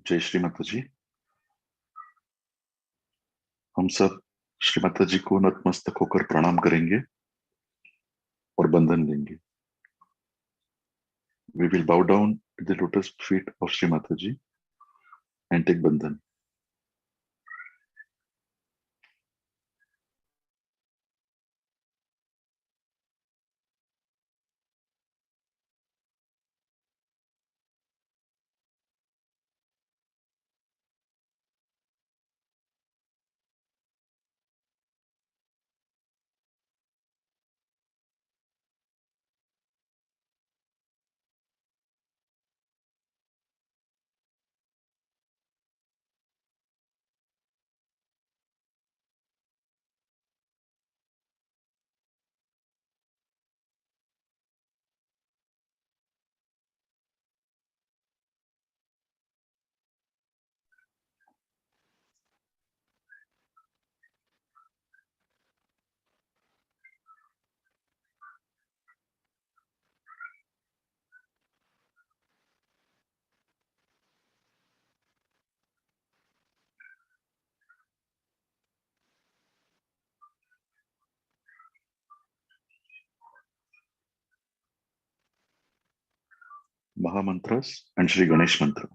जय श्री माता जी। हम सब श्री माता जी को नतमस्तक होकर प्रणाम करेंगे और बंधन लेंगे। We will bow down at the lotus feet of Shri Mataji and take bandhan. Mahamantras and Shri Ganesh Mantra.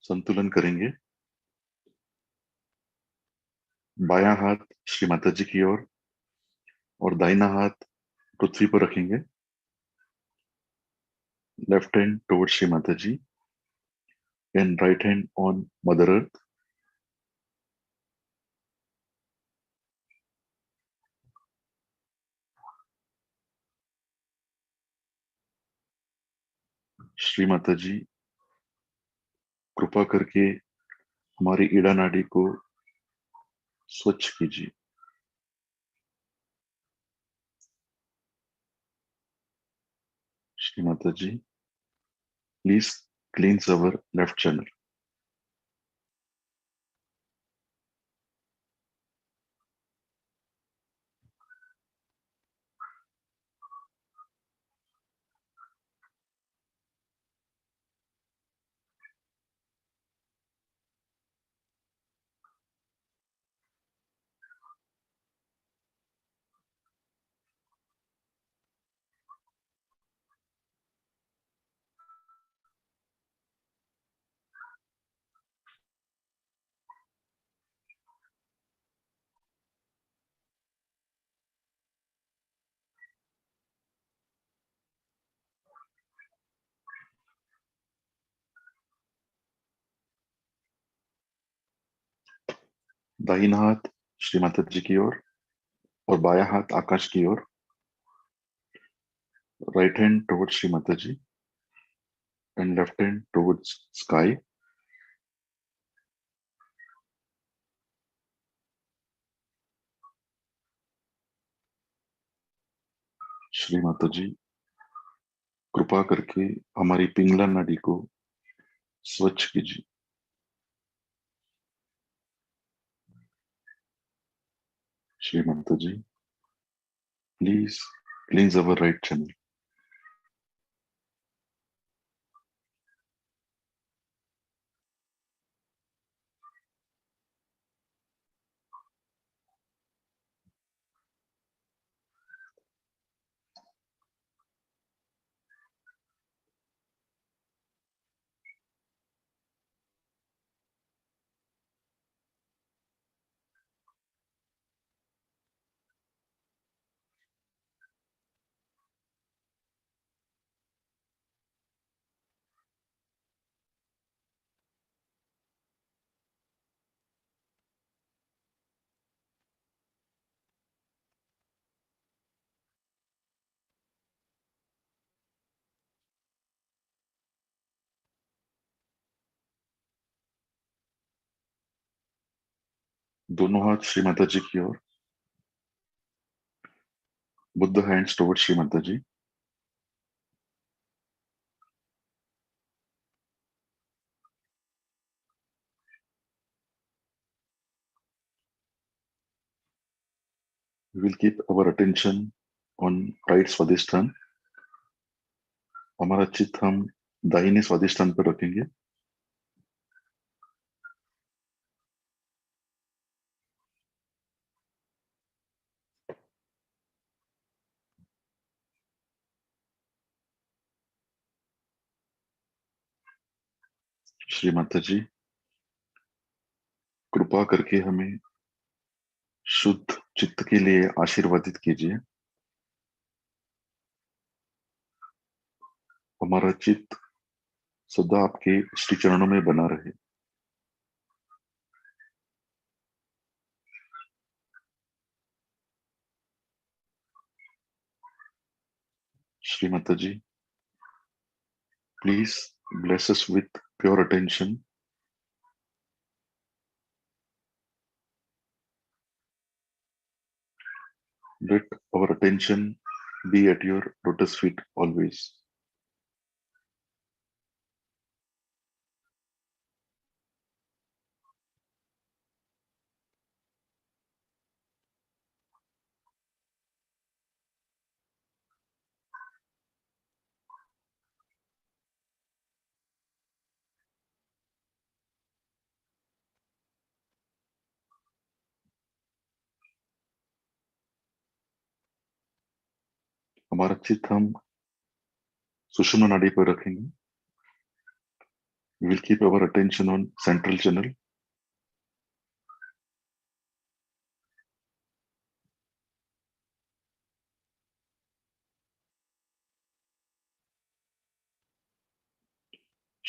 संतुलन करेंगे। बायां हाथ श्री माता जी की ओर और दाहिना हाथ पृथ्वी पर रखेंगे। Left hand towards Shri Mata ji and right hand on mother earth. Shri Mata ji, कृपा करके हमारी ईड़ा नाड़ी को स्वच्छ कीजिए। Shri Mata ji, please cleanse our left channel. दाहिना हाथ श्री माता जी की ओर और बायां हाथ आकाश की ओर। Right hand towards Shri Mata ji and left hand towards sky. Shri Mata ji, कृपा करके हमारी पिंगला नाड़ी को स्वच्छ कीजिए। Shri Mata ji, please cleanse our right channel. दोनों हाथ श्री माता जी की ओर। Both hands towards Shri Mata ji. We will keep our attention on right स्वादिष्ठान। हमारा चित्त हम दाहिने स्वादिष्ठान पर रखेंगे। श्री माता जी, कृपा करके हमें शुद्ध चित्त के लिए आशीर्वादित कीजिए। हमारा चित्त सदा आपके श्री चरणों में बना रहे। Shri Mata ji, please bless us with pure attention. Let our attention be at your lotus feet always. हमारा चित्त हम सुषुम्ना नाड़ी पर रखेंगे। We will keep our attention on central channel.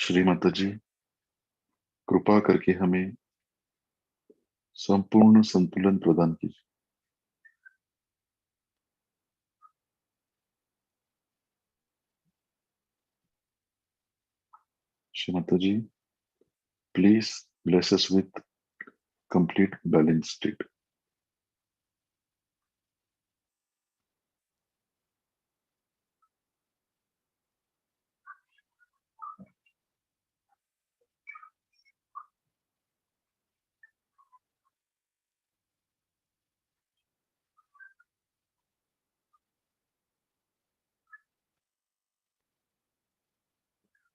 Shri Mata ji, कृपा करके हमें संपूर्ण संतुलन प्रदान कीजिए। Shri Mata ji, please bless us with complete balanced state.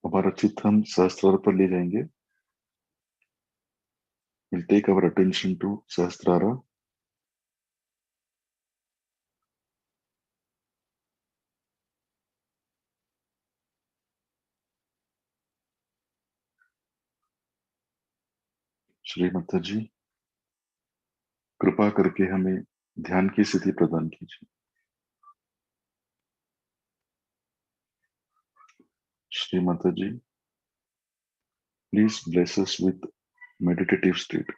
हमारा चित्त हम सहस्त्रार पर ले जाएंगे। We'll take our attention to Sahasrara. Shri Mata ji, कृपा करके हमें ध्यान की स्थिति प्रदान कीजिए। Shri Mata ji, please bless us with meditative state.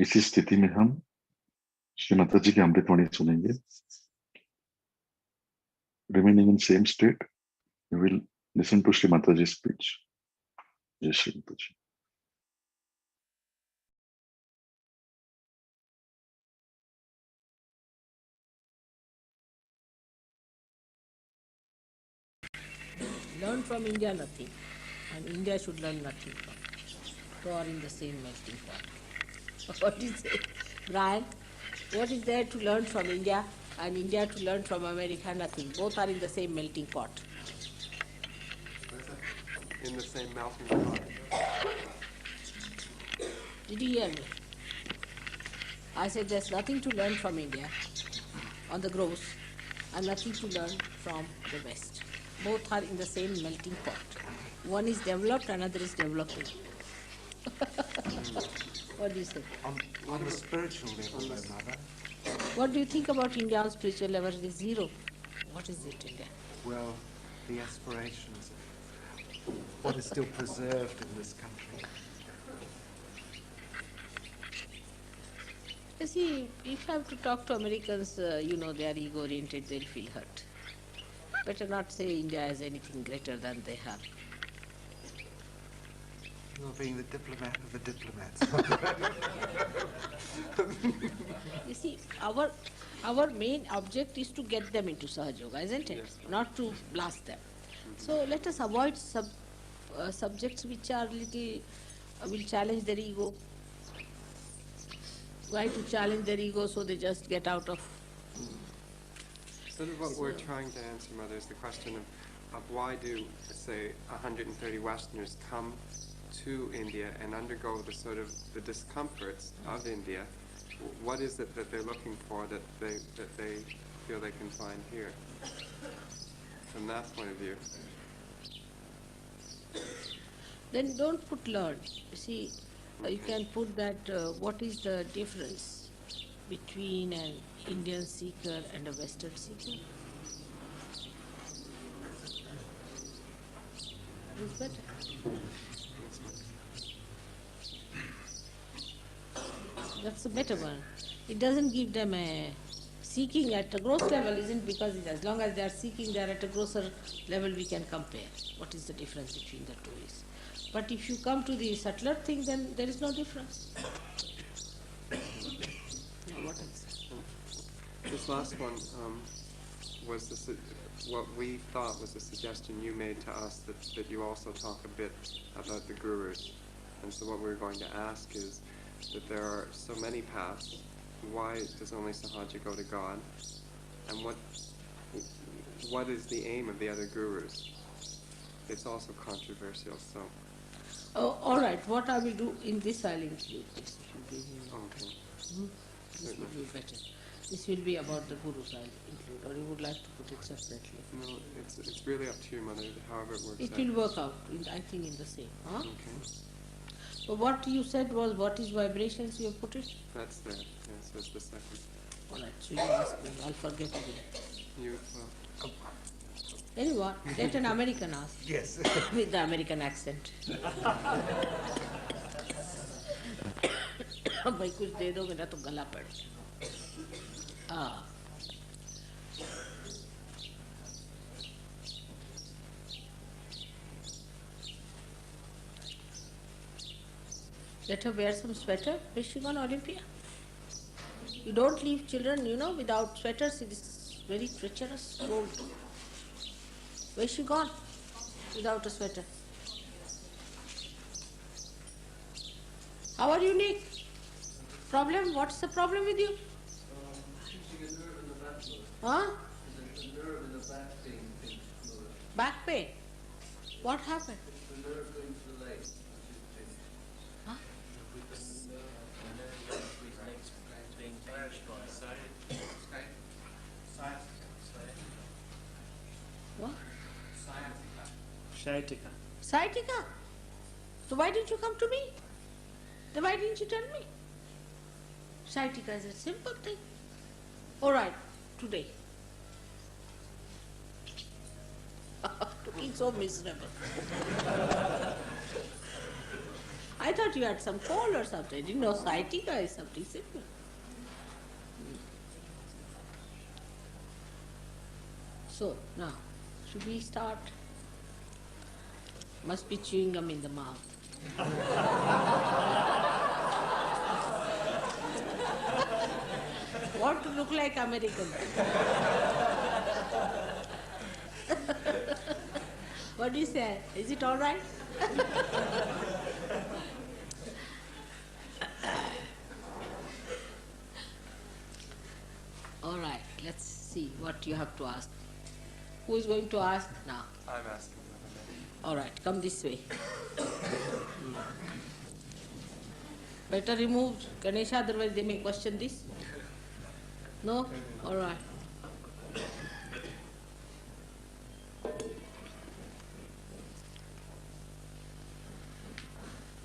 इसी स्थिति में हम श्री माता जी की अमृतवाणी सुनेंगे। Remaining in same state, we will listen to Shri Mataji's speech. Jai Shri Mataji. Learn from India nothing, and India should learn nothing from. So are in the same melting pot. What is it, Brian? What is there to learn from India and India to learn from America? Nothing. Both are in the same melting pot. In the same melting pot. Did you hear me? I said there's nothing to learn from India on the gross and nothing to learn from the West. Both are in the same melting pot. One is developed, another is developing. What do you say? On the spiritual level, though, Mother. What do you think about India on spiritual level? It is zero. What is it, India? Well, the aspirations, what is still preserved in this country. You see, if you have to talk to Americans, they are ego-oriented, they'll feel hurt. Better not say India has anything greater than they have. You're being the diplomat of the diplomats. You see, our main object is to get them into Sahaja Yoga, isn't it? Yes. Not to blast them. So let us avoid subjects which are little, will challenge their ego. Why to challenge their ego so they just get out of... Sort of what we're trying to answer, Mother, is the question of why do, say, 130 Westerners come to India and undergo the sort of the discomforts of India. What is it that they're looking for that they feel they can find here? From that point of view. Then don't put learn. You see, you can put that what is the difference between an Indian seeker and a Western seeker? It's better. That's a better one. It doesn't give them a seeking at a gross level, isn't because as long as they are seeking, they are at a grosser level, we can compare. What is the difference between the two is. But if you come to the subtler thing, then there is no difference. Now, what else? This last one was what we thought was a suggestion you made to us that you also talk a bit about the gurus. And so what we're going to ask is that there are so many paths. Why does only Sahaja go to God? And what is the aim of the other gurus? It's also controversial, so... Oh, all right. What I will do in this, I'll include this. This will be better. This will be about the gurus, I'll include, or you would like to put it separately? No, it's really up to you, Mother, however it works It out. will work out, I think, in the same. Huh? Okay. So what you said was, what is vibrations, you have put it? That's there. Yes, that's the second. All right, so you ask me, I'll forget again. You, Anyone, let an American ask. Yes. With the American accent. भाई कुछ दे दो, मेरा तो गला पड़ गया. Let her wear some sweater. Is she gone Olympia? You don't leave children, without sweaters. It is very treacherous road. Where's she gone without a sweater? How are you, Nick? Problem? What's the problem with you? Huh? Back pain. What happened? Huh? What? Sciatica. Sciatica. So why didn't you come to me? Then why didn't you tell me? Sciatica is a simple thing. All right, today. Looking so miserable. I thought you had some cold or something. I didn't know sciatica is something simple. So, now, should we start? Must be chewing gum in the mouth. Want to look like American. What do you say? Is it all right? All right, let's see what you have to ask. Who is going to ask now? I'm asking. All right, come this way. Better remove Ganesha, otherwise they may question this. No? All right.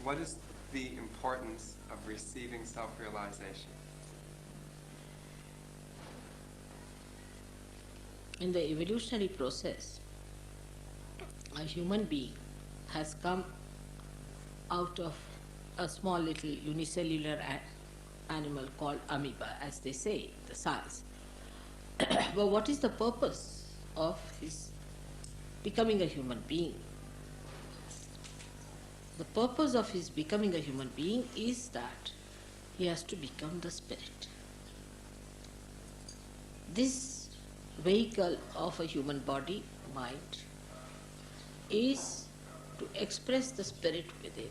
What is the importance of receiving self-realization? In the evolutionary process, a human being has come out of a small little unicellular animal called amoeba, as they say, the science. But what is the purpose of his becoming a human being? The purpose of his becoming a human being is that he has to become the spirit. This vehicle of a human body, mind, is to express the spirit within.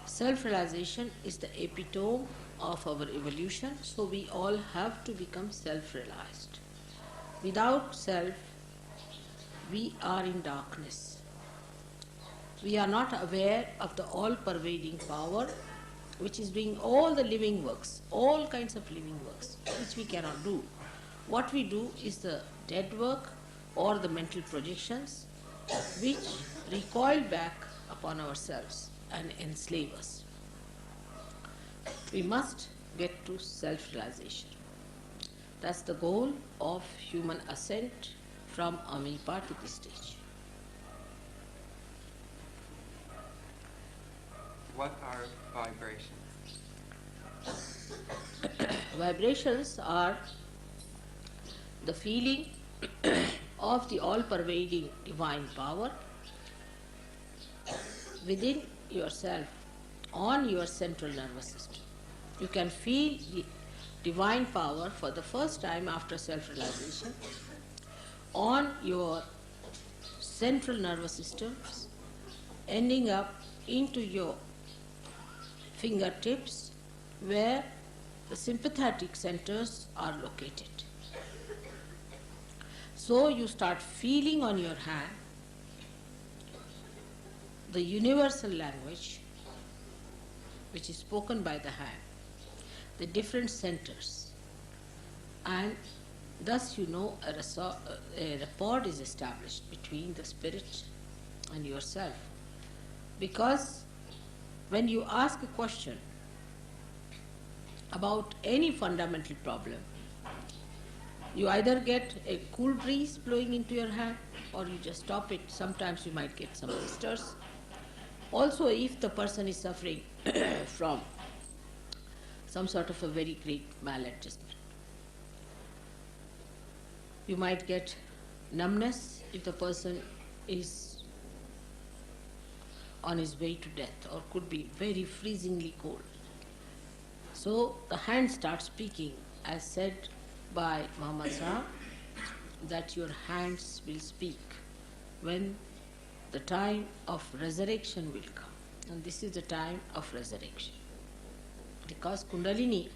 Self-realization is the epitome of our evolution, so we all have to become self-realized. Without self, we are in darkness. We are not aware of the all-pervading power which is doing all the living works, all kinds of living works, which we cannot do. What we do is the dead work or the mental projections which recoil back upon ourselves and enslave us. We must get to self-realization. That's the goal of human ascent from amoeba to this stage. What are vibrations? Vibrations are the feeling of the all-pervading divine power within yourself, on your central nervous system. You can feel the divine power for the first time after self-realization on your central nervous systems, ending up into your fingertips where the sympathetic centers are located. So you start feeling on your hand the universal language which is spoken by the hand, the different centers, and thus you know a rapport is established between the spirit and yourself. Because when you ask a question about any fundamental problem, you either get a cool breeze blowing into your hand or you just stop it. Sometimes you might get some blisters. Also, if the person is suffering from some sort of a very great maladjustment, you might get numbness if the person is on his way to death or could be very freezingly cold. So the hand starts speaking, as said by Muhammad Sahib, that your hands will speak when the time of resurrection will come. And this is the time of resurrection. Because Kundalini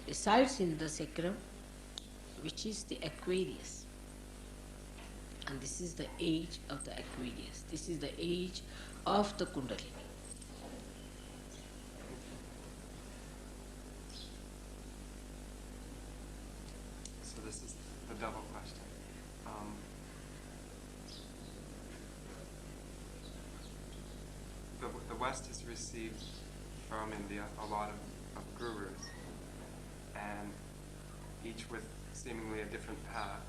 resides in the sacrum, which is the Aquarius. And this is the age of the Aquarius. This is the age of the Kundalini. So this is the double question. The West has received from India a lot of gurus, and each with seemingly a different path.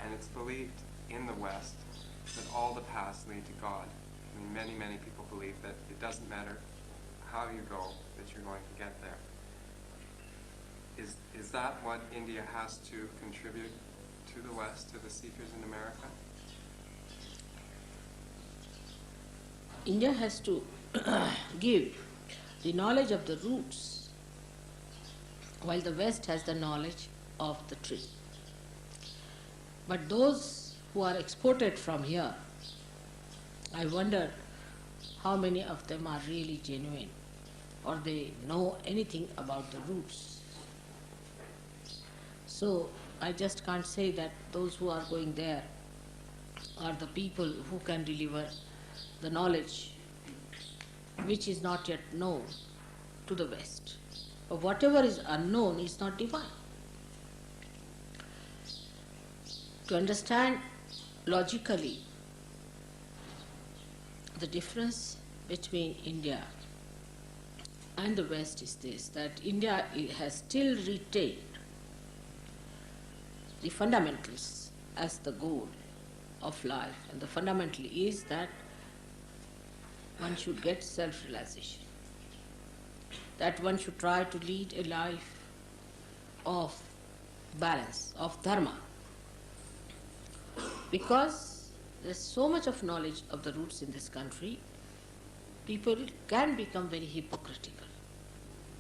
And it's believed in the West that all the paths lead to God. I mean, many people believe that it doesn't matter how you go, that you're going to get there. Is that what India has to contribute to the West, to the seekers in America? India has to give the knowledge of the roots, while the West has the knowledge of the tree. But those who are exported from here, I wonder how many of them are really genuine or they know anything about the roots. So I just can't say that those who are going there are the people who can deliver the knowledge which is not yet known to the West. But whatever is unknown is not divine. To understand logically the difference between India and the West is this, that India has still retained the fundamentals as the goal of life, and the fundamental is that one should get self-realization, that one should try to lead a life of balance, of dharma. Because there's so much of knowledge of the roots in this country, people can become very hypocritical.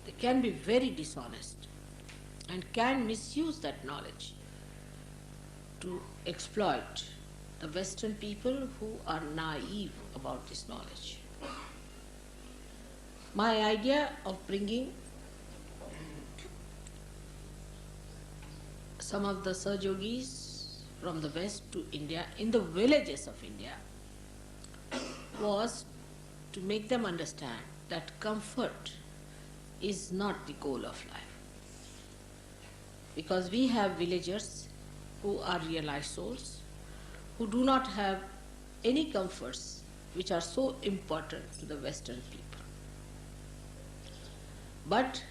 They can be very dishonest and can misuse that knowledge to exploit the Western people who are naive about this knowledge. My idea of bringing some of the Sahajogis from the West to India, in the villages of India, was to make them understand that comfort is not the goal of life. Because we have villagers who are realized souls, who do not have any comforts which are so important to the Western people, but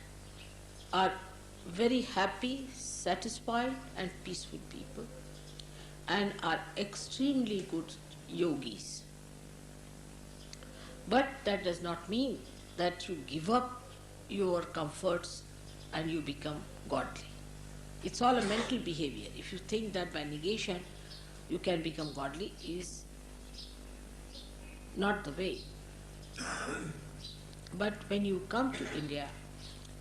are very happy, satisfied and peaceful people, and are extremely good yogis. But that does not mean that you give up your comforts and you become godly. It's all a mental behavior. If you think that by negation you can become godly, is not the way. But when you come to India,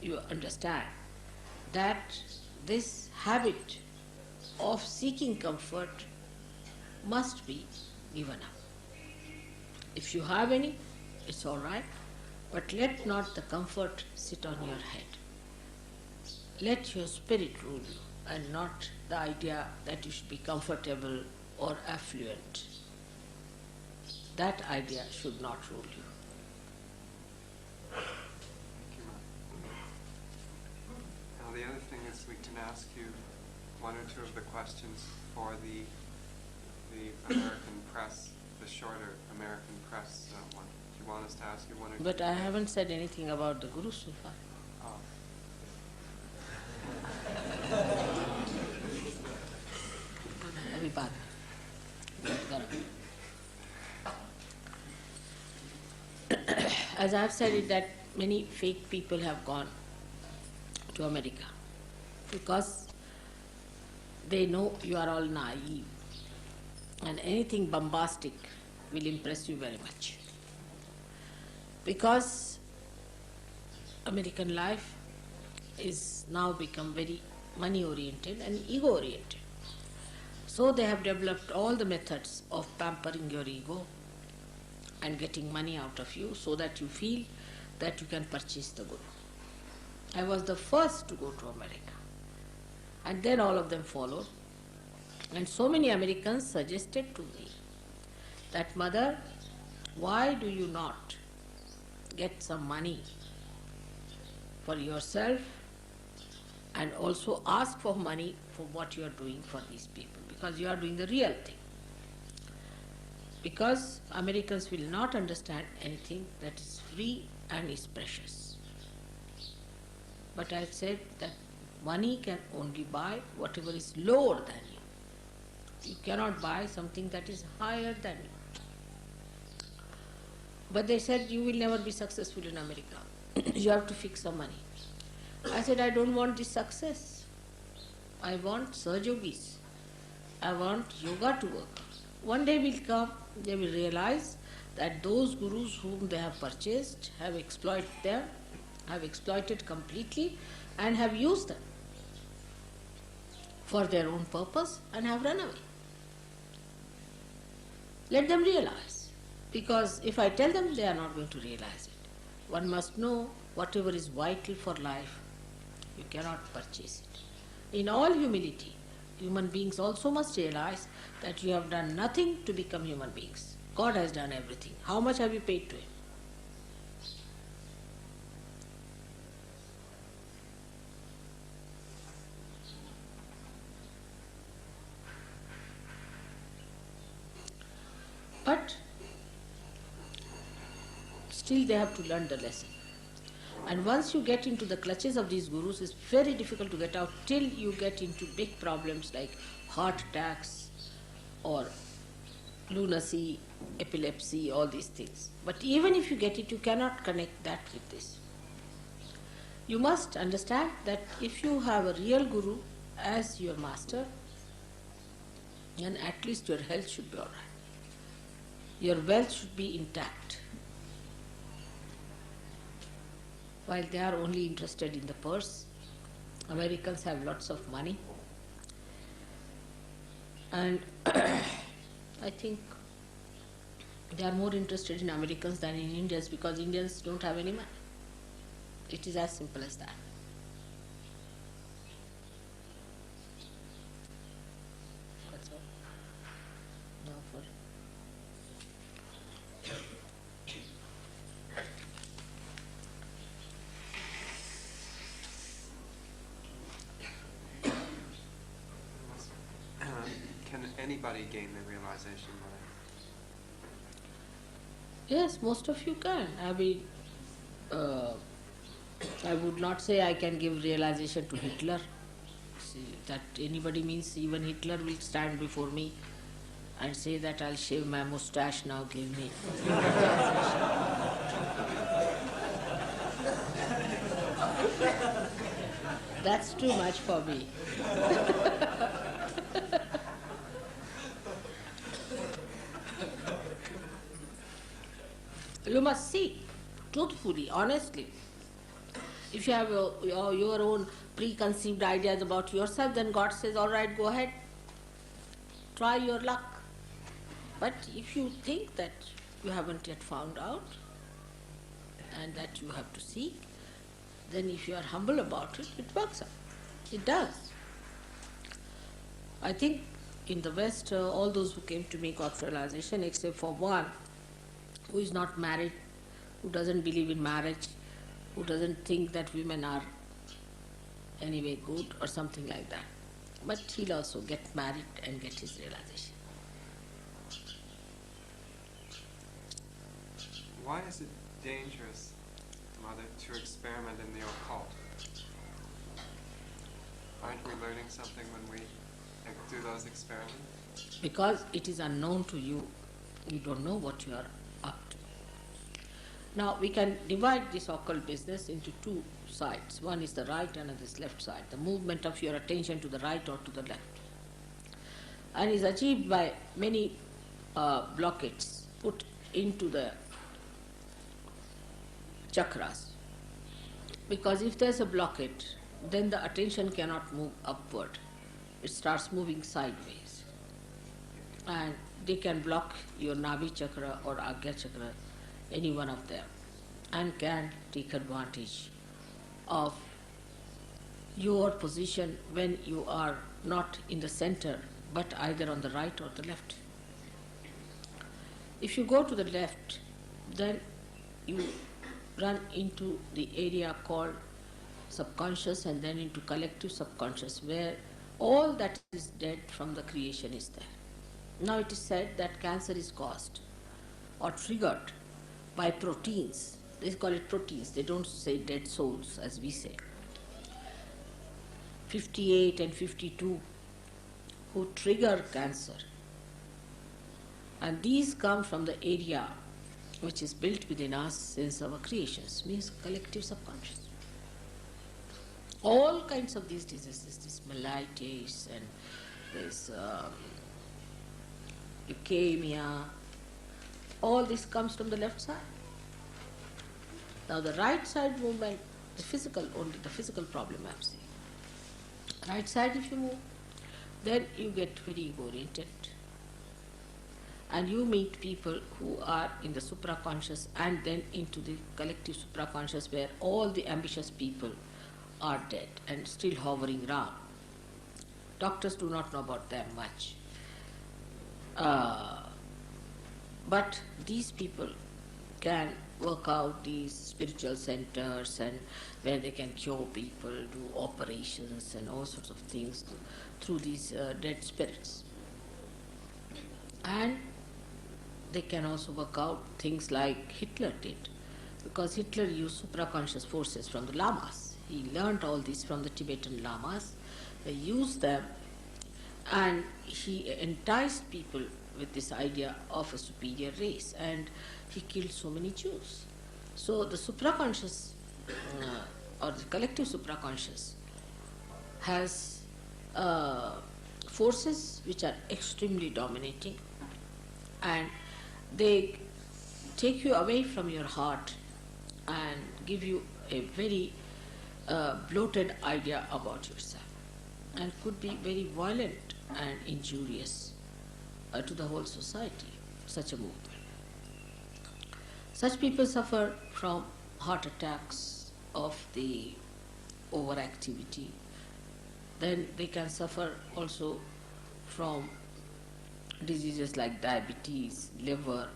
you understand that this habit of seeking comfort must be given up. If you have any, it's all right, but let not the comfort sit on your head. Let your spirit rule you and not the idea that you should be comfortable or affluent. That idea should not rule you. Thank you, ma'am. Now the other thing is we can ask you one or two of the questions for the American press, the shorter American press one. Do you want us to ask you one or two? But I haven't said anything about the Guru so far. Oh. अभी बात as I've said it, that many fake people have gone to America because they know you are all naive and anything bombastic will impress you very much. Because American life is now become very money oriented and ego oriented. So they have developed all the methods of pampering your ego and getting money out of you so that you feel that you can purchase the Guru. I was the first to go to America, and then all of them followed. And so many Americans suggested to me that, Mother, why do you not get some money for yourself and also ask for money for what you are doing for these people, because you are doing the real thing. Because Americans will not understand anything that is free and is precious. But I said that money can only buy whatever is lower than you. You cannot buy something that is higher than you. But they said you will never be successful in America. You have to fix some money. I said, I don't want this success. I want Sahajogis. I want yoga to work. One day will come, they will realize that those gurus whom they have purchased have exploited them, have exploited completely, and have used them for their own purpose and have run away. Let them realize, because if I tell them, they are not going to realize it. One must know whatever is vital for life, you cannot purchase it. In all humility, human beings also must realize that you have done nothing to become human beings. God has done everything. How much have you paid to Him? But still they have to learn the lesson. And once you get into the clutches of these gurus, it's very difficult to get out till you get into big problems like heart attacks or lunacy, epilepsy, all these things. But even if you get it, you cannot connect that with this. You must understand that if you have a real guru as your master, then at least your health should be all right. Your wealth should be intact. While they are only interested in the purse, Americans have lots of money. And I think they are more interested in Americans than in Indians, because Indians don't have any money. It is as simple as that. That's all. Now for Can anybody gain the realization, Mother? yes, most of you can. I mean, I would not say I can give realization to Hitler. See, that anybody means even Hitler will stand before me and say that I'll shave my moustache now, give me. That's too much for me. You must see, truthfully, honestly. If you have your own preconceived ideas about yourself, then God says, all right, go ahead, try your luck. But if you think that you haven't yet found out and that you have to seek, then if you are humble about it, it works out. It does. I think in the West, all those who came to me got realization, except for one who is not married, who doesn't believe in marriage, who doesn't think that women are anyway good or something like that. But he'll also get married and get his realization. Why is it dangerous, Mother, to experiment in the occult? Aren't we learning something when we do those experiments? Because it is unknown to you, you don't know what you are up to. Now we can divide this occult business into two sides. One is the right and another is left side. The movement of your attention to the right or to the left. And is achieved by many blockades put into the chakras. Because if there's a blockade, then the attention cannot move upward. It starts moving sideways. And they can block your Navi chakra or Agya chakra, any one of them, and can take advantage of your position when you are not in the center, but either on the right or the left. If you go to the left, then you run into the area called subconscious and then into collective subconscious, where all that is dead from the creation is there. Now it is said that cancer is caused or triggered by proteins. They call it proteins. They don't say dead souls as we say. 58 and 52 who trigger cancer. And these come from the area which is built within us since our creations, means collective subconscious. All kinds of these diseases, this mellitus and this leukemia, all this comes from the left side. Now the right side movement, the physical, only the physical problem I'm saying. Right side if you move, then you get very ego-oriented. And you meet people who are in the supraconscious and then into the collective supraconscious, where all the ambitious people are dead and still hovering around. Doctors do not know about them much. But these people can work out these spiritual centers and where they can cure people, do operations and all sorts of things through these dead spirits. And they can also work out things like Hitler did, because Hitler used supraconscious forces from the lamas. He learned all this from the Tibetan lamas. They used them and he enticed people with this idea of a superior race, and he killed so many Jews. So the supraconscious or the collective supraconscious has forces which are extremely dominating, and they take you away from your heart and give you a very bloated idea about yourself, and could be very violent and injurious to the whole society, such a movement. Such people suffer from heart attacks of the overactivity. Then they can suffer also from diseases like diabetes, liver,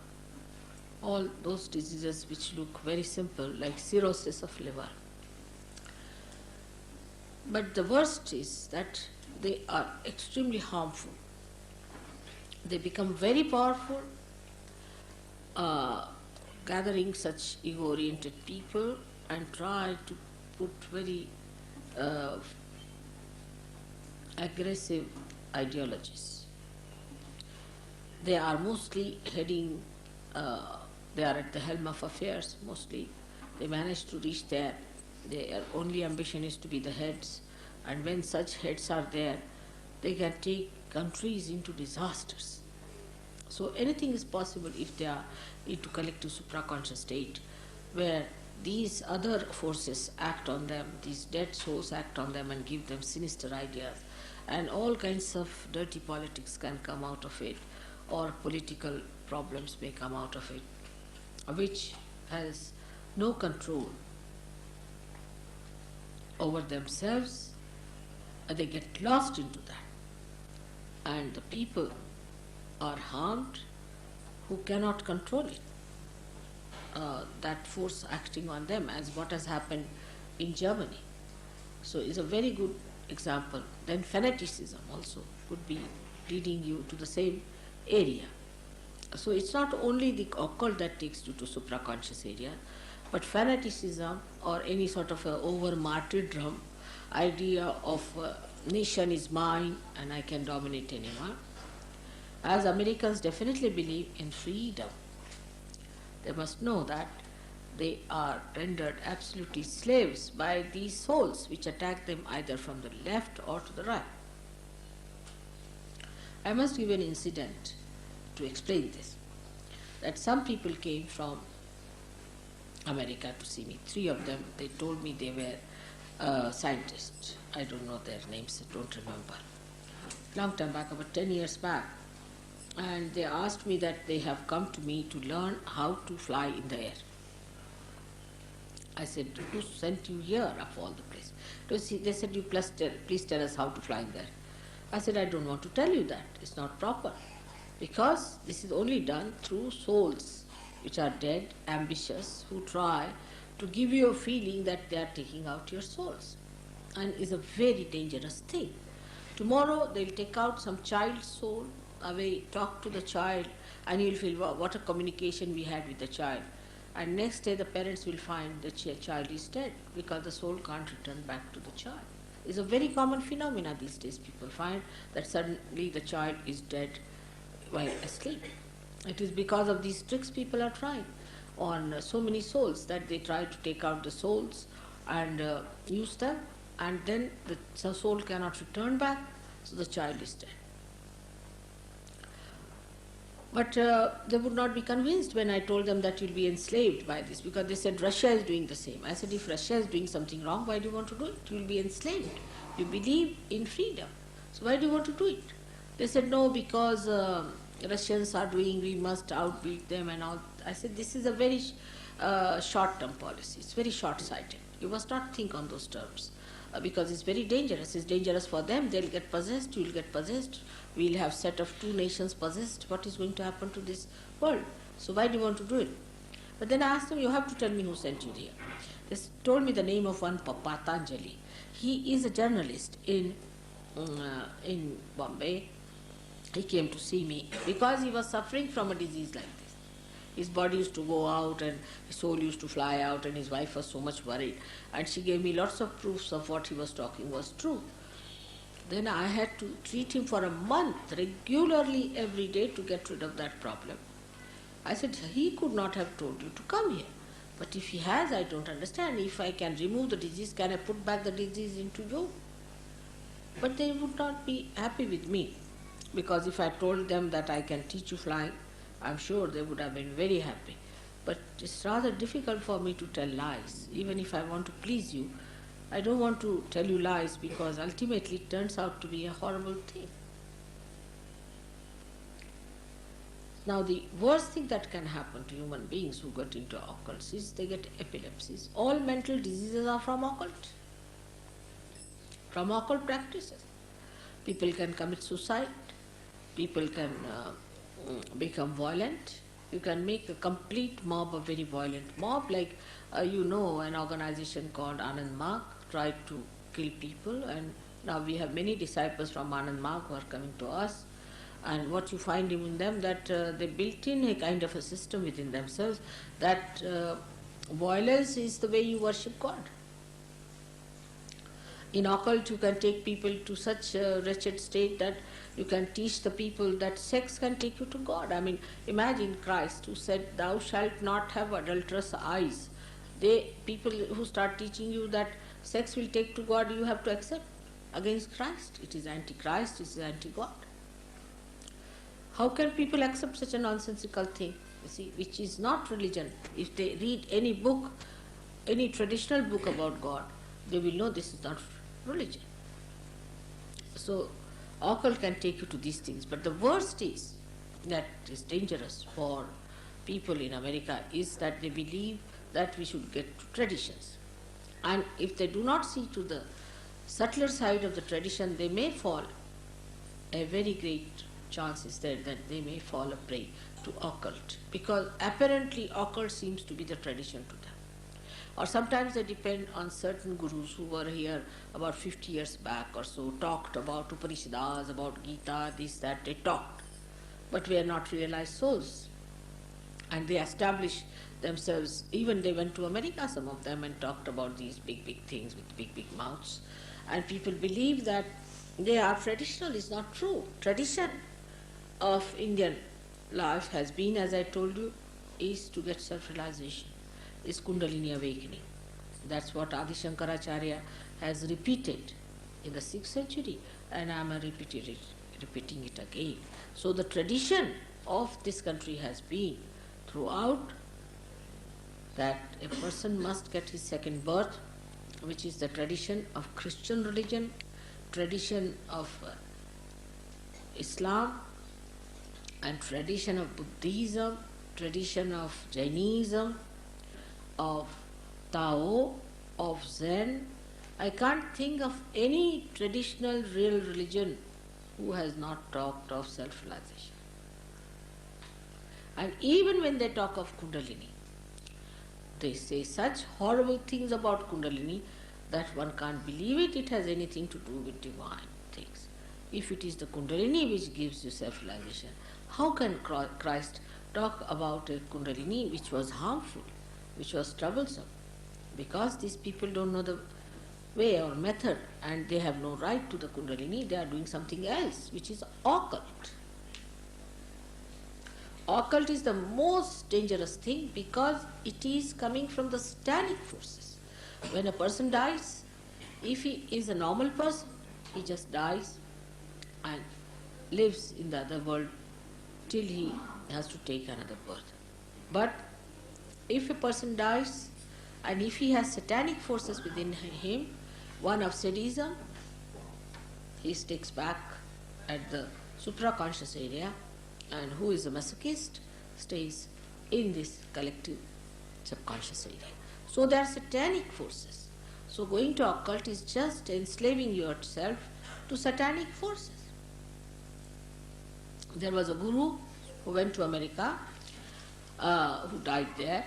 all those diseases which look very simple, like cirrhosis of liver. But the worst is that they are extremely harmful. They become very powerful, gathering such ego-oriented people and try to put very aggressive ideologies. They are mostly heading, they are at the helm of affairs mostly. They manage to reach there. Their only ambition is to be the heads, and when such heads are there, they can take countries into disasters. So anything is possible if they are into collective supraconscious state, where these other forces act on them, these dead souls act on them and give them sinister ideas. And all kinds of dirty politics can come out of it, or political problems may come out of it, which has no control over themselves. They get lost into that. And the people are harmed who cannot control it. That force acting on them, as what has happened in Germany. So it's a very good example. Then fanaticism also could be leading you to the same area. So it's not only the occult that takes you to supraconscious area, but fanaticism or any sort of over martyrdom, idea of nation is mine and I can dominate anyone. As Americans definitely believe in freedom, they must know that they are rendered absolutely slaves by these souls which attack them either from the left or to the right. I must give an incident to explain this. That some people came from America to see me. 3 of them, they told me they were scientists. I don't know their names, I don't remember. Long time back, about 10 years back. And they asked me that they have come to me to learn how to fly in the air. I said, who sent you here of all the place? They said, you please tell us how to fly in there. I said, I don't want to tell you that. It's not proper. Because this is only done through souls which are dead, ambitious, who try to give you a feeling that they are taking out your souls. And it's a very dangerous thing. Tomorrow they'll take out some child's soul away, talk to the child, and you'll feel, wow, what a communication we had with the child. And next day the parents will find the child is dead because the soul can't return back to the child. It's a very common phenomena these days. People find that suddenly the child is dead while asleep. It is because of these tricks people are trying on so many souls, that they try to take out the souls and use them, and then the soul cannot return back, so the child is dead. But they would not be convinced when I told them that you'll be enslaved by this, because they said Russia is doing the same. I said, if Russia is doing something wrong, why do you want to do it? You'll be enslaved. You believe in freedom. So why do you want to do it? They said, no, because Russians are doing, we must outbeat them and all. I said, this is a very short-term policy. It's very short-sighted. You must not think on those terms. Because it's very dangerous. It's dangerous for them. They'll get possessed, you'll get possessed. We'll have set of 2 nations possessed. What is going to happen to this world? So why do you want to do it? But then I asked them, you have to tell me who sent you here. They told me the name of one Patanjali. He is a journalist in Bombay. He came to see me because he was suffering from a disease like this. His body used to go out and his soul used to fly out, and his wife was so much worried. And she gave me lots of proofs of what he was talking was true. Then I had to treat him for a month, regularly every day, to get rid of that problem. I said, he could not have told you to come here. But if he has, I don't understand. If I can remove the disease, can I put back the disease into you? But they would not be happy with me, because if I told them that I can teach you flying, I'm sure they would have been very happy. But it's rather difficult for me to tell lies. Even if I want to please you, I don't want to tell you lies, because ultimately it turns out to be a horrible thing. Now the worst thing that can happen to human beings who get into occults is they get epilepsies. All mental diseases are from occult practices. People can commit suicide, people can become violent. You can make a complete mob, a very violent mob, like an organization called Anand Marg tried to kill people, and now we have many disciples from Anand Marg who are coming to us. And what you find in them, that they built in a kind of a system within themselves, that violence is the way you worship God. In occult, you can take people to such a wretched state that you can teach the people that sex can take you to God. I mean, imagine Christ who said, thou shalt not have adulterous eyes. People who start teaching you that sex will take to God, you have to accept. Against Christ, it is anti-Christ, it is anti-God. How can people accept such a nonsensical thing, you see, which is not religion? If they read any book any traditional book about God, they will know this is not religion. So occult can take you to these things, but the worst is that is dangerous for people in America is that they believe that we should get to traditions. And if they do not see to the subtler side of the tradition, they may fall. A very great chance is there that they may fall a prey to occult, because apparently occult seems to be the tradition to them. Or sometimes they depend on certain gurus who were here about 50 years back or so, talked about Upanishads, about Gita, this, that, they talked. But we are not realized souls. And they established themselves, even they went to America, some of them, and talked about these big, big things with big, big mouths. And people believe that they are traditional. Is not true. Tradition of Indian life has been, as I told you, is to get self-realization, is Kundalini awakening. That's what Adi Shankaracharya has repeated in the 6th century, and I am repeating it again. So the tradition of this country has been throughout that a person must get his second birth, which is the tradition of Christian religion, tradition of Islam, and tradition of Buddhism, tradition of Jainism, of Tao, of Zen. I can't think of any traditional real religion who has not talked of self-realization. And even when they talk of Kundalini, they say such horrible things about Kundalini that one can't believe it. It has anything to do with divine things. If it is the Kundalini which gives you self-realization, how can Christ talk about a Kundalini which was harmful, which was troublesome? Because these people don't know the way or method, and they have no right to the Kundalini. They are doing something else, which is occult. Occult is the most dangerous thing because it is coming from the satanic forces. When a person dies, if he is a normal person, he just dies and lives in the other world till he has to take another birth. But if a person dies and if he has satanic forces within him, one of sadism, he sticks back at the supraconscious area, and who is a masochist stays in this collective subconscious area. So there are satanic forces. So going to occult is just enslaving yourself to satanic forces. There was a guru who went to America, who died there,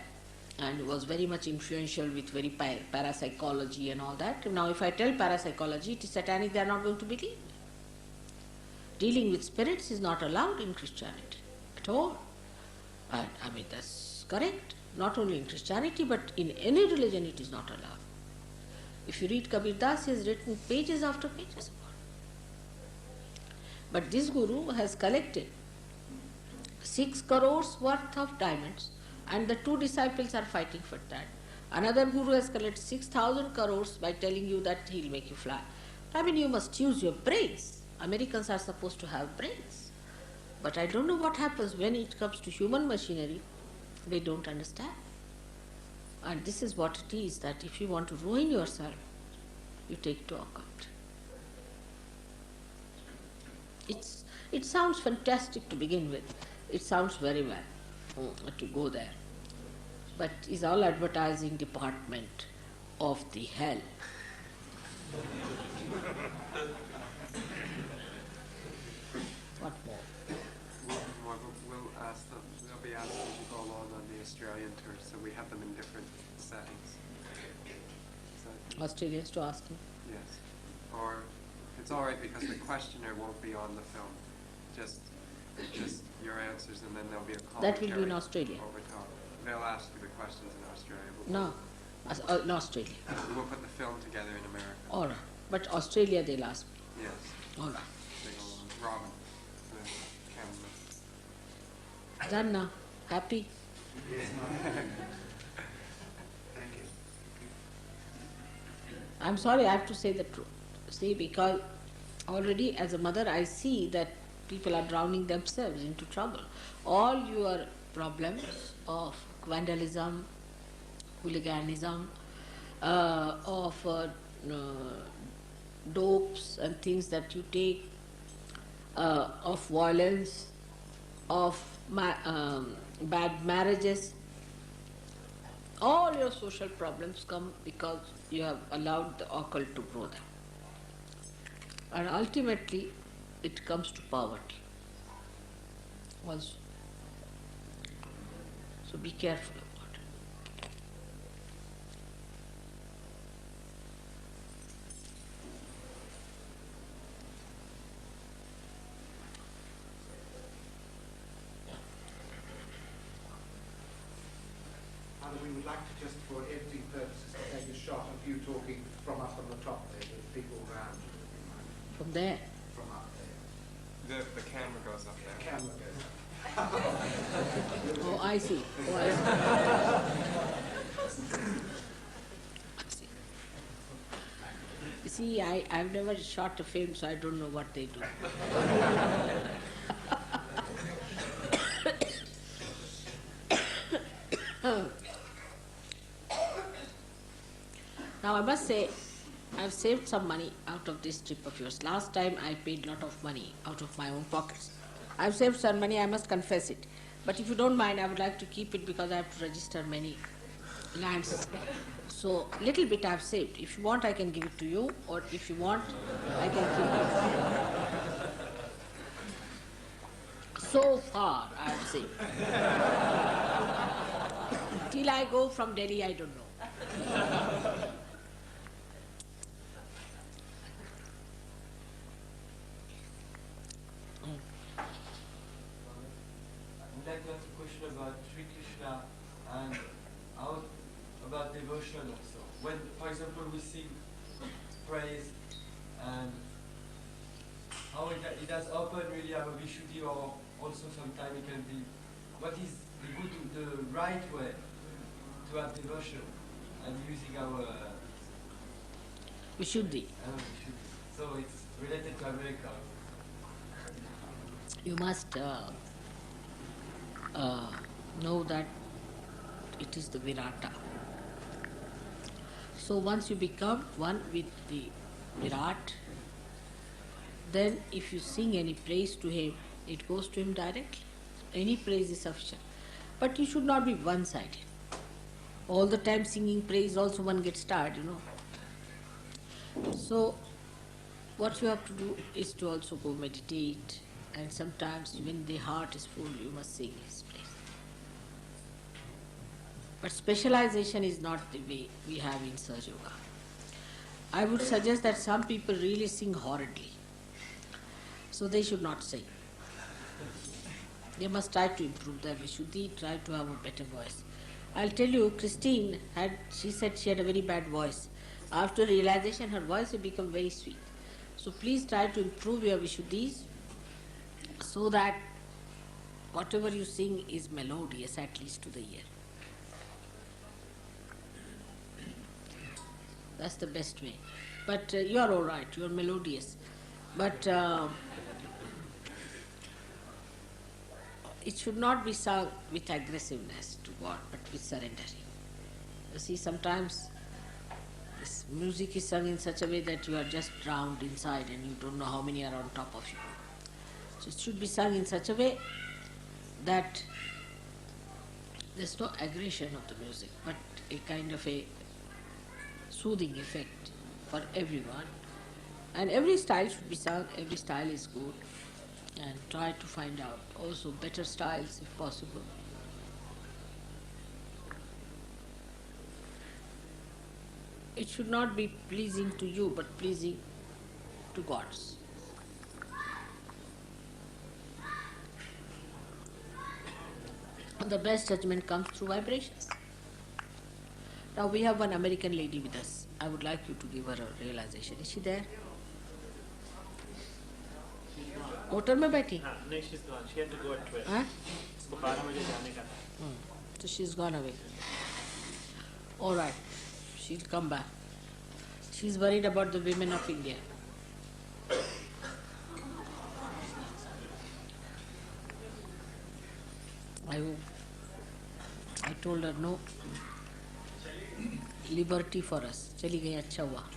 and was very much influential with very parapsychology and all that. Now if I tell parapsychology, it is satanic, they are not going to believe me. Dealing with spirits is not allowed in Christianity at all. And I mean, that's correct. Not only in Christianity, but in any religion it is not allowed. If you read Kabir Das, he has written pages after pages about it. But this guru has collected 6 crores worth of diamonds, and the 2 disciples are fighting for that. Another guru has collected 6,000 crores by telling you that he'll make you fly. I mean, you must use your brains. Americans are supposed to have brains. But I don't know what happens when it comes to human machinery. They don't understand. And this is what it is, that if you want to ruin yourself, you take to occult. It sounds fantastic to begin with. It sounds very well to go there. But it's all advertising department of the hell. What more? We'll ask them. They'll be asked as you go along on the Australian tour, so we have them in different settings. So, Australians to ask him. yes. Or it's all right because the questioner won't be on the film. Just your answers, and then there'll be a commentary. That will be in Australia. Over top. They'll ask you the questions in Australia. No, in Australia. We'll put the film together in America. All right. But Australia they'll ask me. Yes. All right. They go along. Robin, the camera. Done now. Happy? Thank you. I'm sorry, I have to say the truth. See, because already as a mother I see that people are drowning themselves into trouble. All your problems of vandalism, hooliganism, of dopes and things that you take, of violence, of bad marriages. All your social problems come because you have allowed the occult to grow them. And ultimately, it comes to poverty also. So be careful about it. And we would like to just, for editing purposes, to take a shot of you talking from up on the top there, with people around you. From there. From up there. The camera goes up there. Camera goes up. Oh, I see. Oh, I see. You see, I've never shot a film, so I don't know what they do. Now, I must say, I've saved some money out of this trip of yours. Last time I paid a lot of money out of my own pockets. I've saved some money, I must confess it. But if you don't mind, I would like to keep it because I have to register many lands. So, little bit I've saved. If you want, I can give it to you, or if you want, I can keep it. So far, I've saved. Till I go from Delhi, I don't know. I'd like to ask a question about Sri Krishna and how about devotion also. When, for example, we sing praise and how it does often really have a Vishuddhi, or also sometimes it can be, what is the right way to have devotion and using our Vishuddhi. Vishuddhi. So it's related to America. You must know that it is the Virata. So once you become one with the Virat, then if you sing any praise to him, it goes to him directly. Any praise is sufficient. But you should not be one-sided. All the time singing praise also one gets tired, you know. So what you have to do is to also go meditate, and sometimes when the heart is full, you must sing his praise. But specialization is not the way we have in Sahaja Yoga. I would suggest that some people really sing horridly. So they should not sing. They must try to improve their Vishuddhi, try to have a better voice. I'll tell you, Christine she said she had a very bad voice. After realization, her voice had become very sweet. So please try to improve your Vishuddhis so that whatever you sing is melodious, at least to the ear. That's the best way. But you are all right, you are melodious. But it should not be sung with aggressiveness to God, but with surrendering. You see, sometimes this music is sung in such a way that you are just drowned inside and you don't know how many are on top of you. So it should be sung in such a way that there's no aggression of the music, but a kind of a soothing effect for everyone. And every style should be sung, every style is good, and try to find out also better styles if possible. It should not be pleasing to you, but pleasing to gods. The best judgment comes through vibrations. Now we have one American lady with us. I would like you to give her a realization. Is she there? Hotel में बैठी? नहीं, she's gone. She had to go at 12. हाँ? उसको 12 बजे जाने का था. So she's gone away. All right, she'll come back. She's worried about the women of India. I told her no. Liberty for us. चली गई, अच्छा हुआ।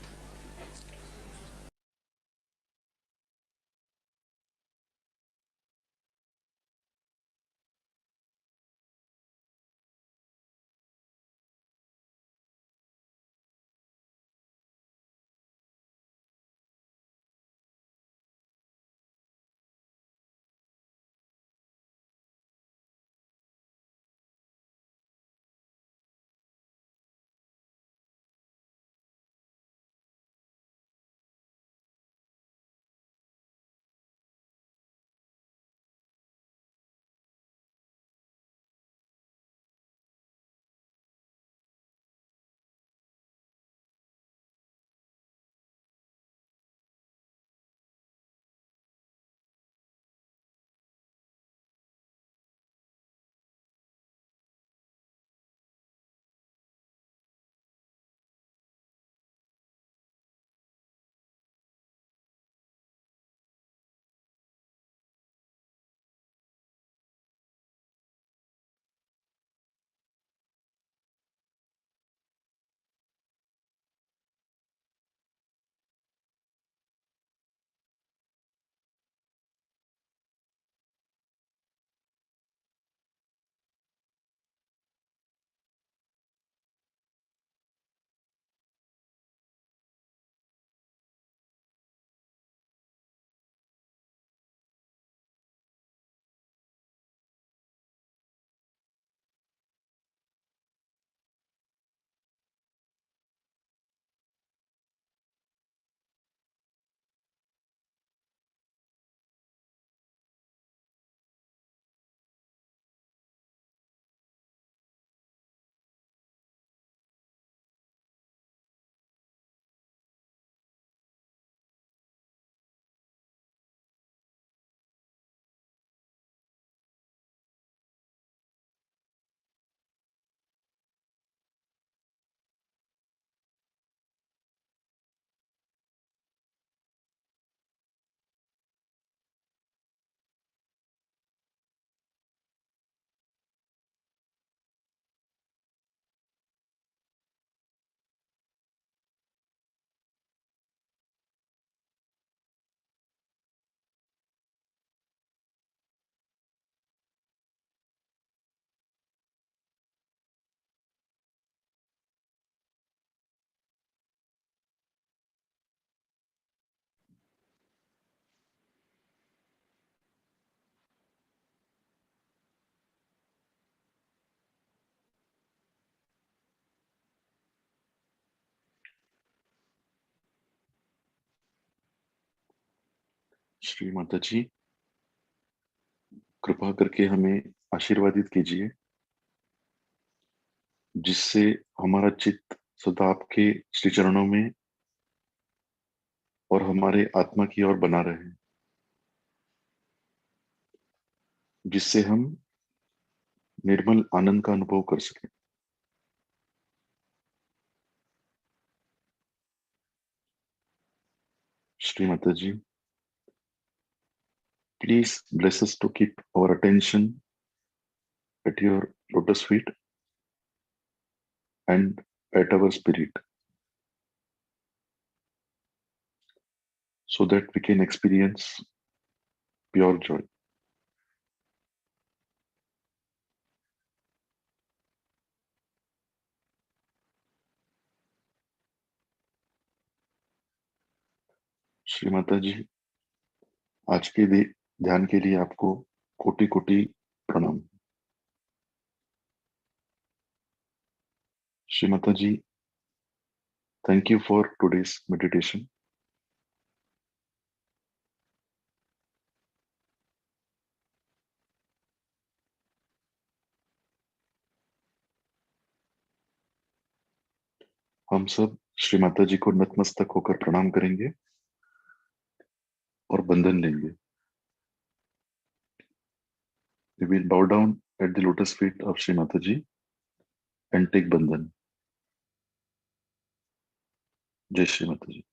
श्री माता जी, कृपा करके हमें आशीर्वादित कीजिए, जिससे हमारा चित्त सदा आपके श्री चरणों में और हमारे आत्मा की ओर बना रहे, जिससे हम निर्मल आनंद का अनुभव कर सकें। श्री माता जी, please bless us to keep our attention at your lotus feet and at our spirit, so that we can experience pure joy. Shri Mata जी, आज के ध्यान के लिए आपको कोटि कोटि प्रणाम। श्री माता जी, thank you for today's meditation. हम सब श्री माता जी को नतमस्तक होकर प्रणाम करेंगे और बंधन लेंगे। We will bow down at the lotus feet of Shri Mataji and take bandhan. Jai Shri Mataji.